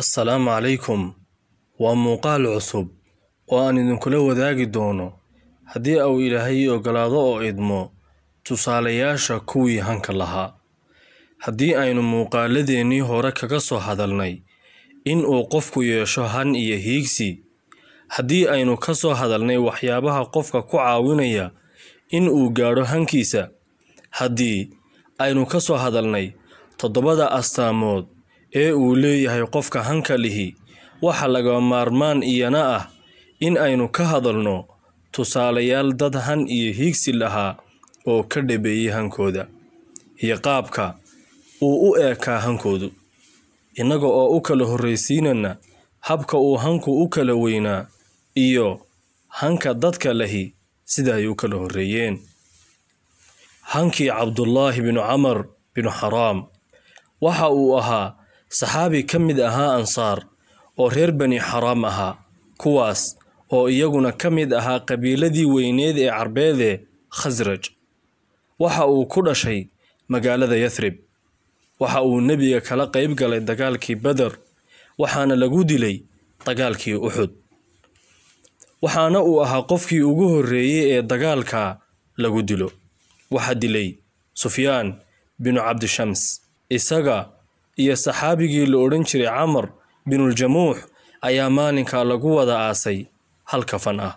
السلام عليكم ومقال عصب وأن نكون wadaagi doono haddii uu Ilaahay ogolaado oo idmo tusaalayaasha kuwii hanka lahaa haddii aynu muuqaaladeennii hore kaga soo hadalnay in uu qofku yeesho han iyo hiigsi haddii aynu ka soo hadalnay waxyaabaha qofka ku caawinaya in uu gaadho hankiisa haddii aynu ka soo hadalnay 7 astaamood ee uu leeyahay qofka hanka lihi waxa laga maarmaan iyana ah in aynu ka hadalno tusaalayaal dad han iyo hiigsi lahaa oo ka dhabeeyay hankooda iyo qaabka uu u eekaa hankoodu inaga oo u kala horreysiinana habka uu hanku u kala weynaa iyo hanka dadka lahi sida ay u kala horreeyeen hankii Cabdullah ibn Amr ibn Haram waxa uu ahaa saxaabi ka mid ahaa Ansaar oo reer Bani Haram ahaa kuwaas oo iyaguna ka mid ahaa qabiiladii weyneed ee Carbeed ee Khazraj waxa uu ku dhashay magaalada Yathrib waxa uu nabiga kala qayb galay dagaalkii Badr waxaana lagu dilay dagaalkii Uhud waxaana uu ahaa qofkii ugu horreeyay ee dagaalka lagu dilo waxa dilay Sufyaan bin Abd Shams isaga iyo saxaabigii la oran jiray Amr bin al-Jamuh ayaa maalinka lagu wada aasay hal kafan ah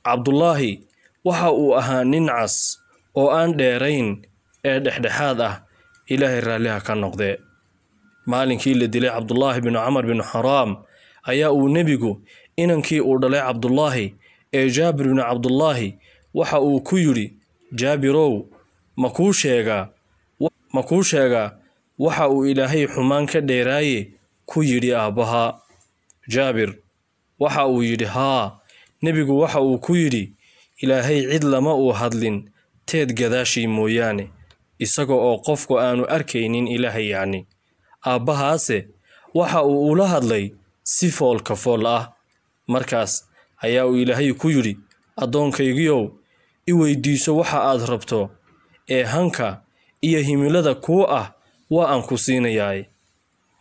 Abdullah waxa uu ahaa nin cas oo aan dheerayn ee dhexdhexaad ah Ilaahay raaliha ka noqday maalinkii la dilay Abdullah ibn Amr bin Haram ayaa uu nabigu inankii uu dhalay Abdullah ee Jaabir ibn Abdullah waxa uu ku yiri Jaabirow ma ku sheega waxa uu Ilaahay xumaan ka dheeraaye ku yiri aabaha Jaabir waxa uu yiri haa nabigu waxa uu ku yiri Ilaahay cid lama uu hadlin teed gadaashii mooyaane isaga oo qofku aanu arkaynin Ilaahay yaani aabahaase waxa uu ula hadlay si foolka fool ah markaas ayaa uu Ilaahay ku yiri adoonkaygiyow i weydiiso waxa aad rabto ee hanka iyo himilada ku ah waa aan ku siinayaa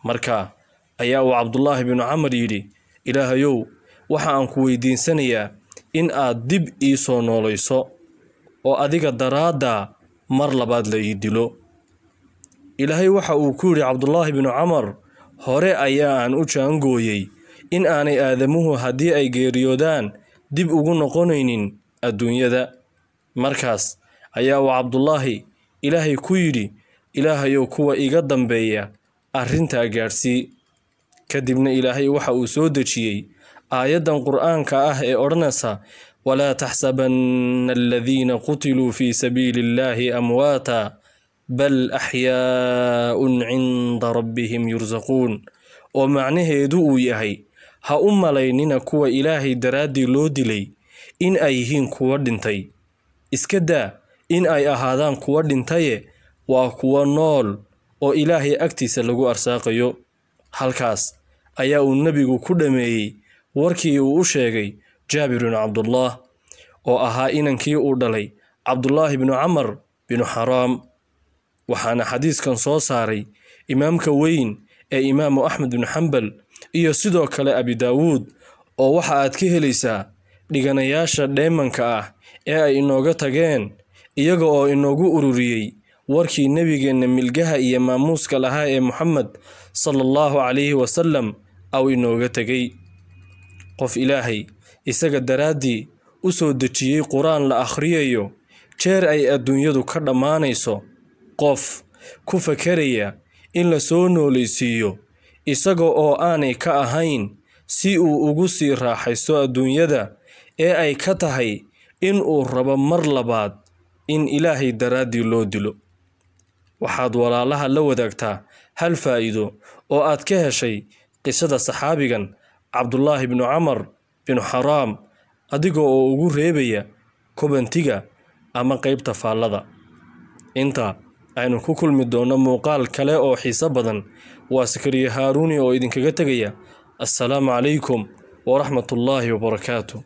marka ayaa uu Abdullah ibn Amr yiri Ilaahayow waxa aan ku weydiisanayaa in aad dib ii soo noolayso oo adiga daraada mar labaad la ii dilo Ilaahay waxa uu ku yiri Abdullah ibn Amr hore ayaa aan u jaangooyay in aanay aadamuhu hadii ay geeriyoodaan dib ugu noqonaynin adduunyada markaas ayaa uu Abdullah Ilaahay ku yiri Ilaahayow kuwa iga dambeeya arrinta gaarsii kadibna Ilaahay waxa uu soo dejiyay aayadan Qur'aanka ah ee oranaysa wala tahsabanna alladhina qutilu fi sabilillahi amwata bal ahyaa'un 'inda rabbihim yurzaqun oo macnaheedu uu yahay ha u malaynina kuwa Ilaahay daraadii loo dilay in ay yihiin kuwa dhintay iska daa in ay ahaadaan kuwa dhintaye waa kuwa nool oo Ilaahay agtiisa lagu arsaaqayo halkaas ayaa uu nabigu ku dhameeyay warkii uu u sheegay Jaabir ibn Abdullah oo ahaa inankii uu dhalay Abdullah ibn Amr bin Haram waxaana xadiiskan soo saaray imaamka weyn ee Imaam Ahmad bin Hanbal iyo sidoo kale Abi Daawud oo waxa aad ka helaysaa dhiganayaasha dheemanka ah ee ay inooga tageen iyaga oo inoogu ururiyay warkii nabigeena milgaha iyo maamuuska lahaa ee Muhammad sallallahu alayhi wa sallam aw inooga tagay qof Ilaahay isaga daraadii u soo dejiyay Qur'aan la akhriyayo jeer ay adduunyadu ka dhamaanayso qof ku fakaraya in la soo noolaysiiyo isaga oo aanay ka ahayn si uu ugu sii raaxaysto adduunyada ee ay ka tahay in uu rabo mar labaad in Ilaahay daraadii loo dilo waxaad walaalaha la wadaagtaa hal faa'iido oo aad ka heshay qisada saxaabigan Abdullah ibn Amr bin Haram adigoo oo ugu reebaya kobantiga ama qaybta faallada inta aynu ku kulmi doono muuqaal kale oo xiiso badan waa Sakariya Haaruni oo idinkaga tagaya assalaamu calaykum wa rahmatullahi wa barakaatuh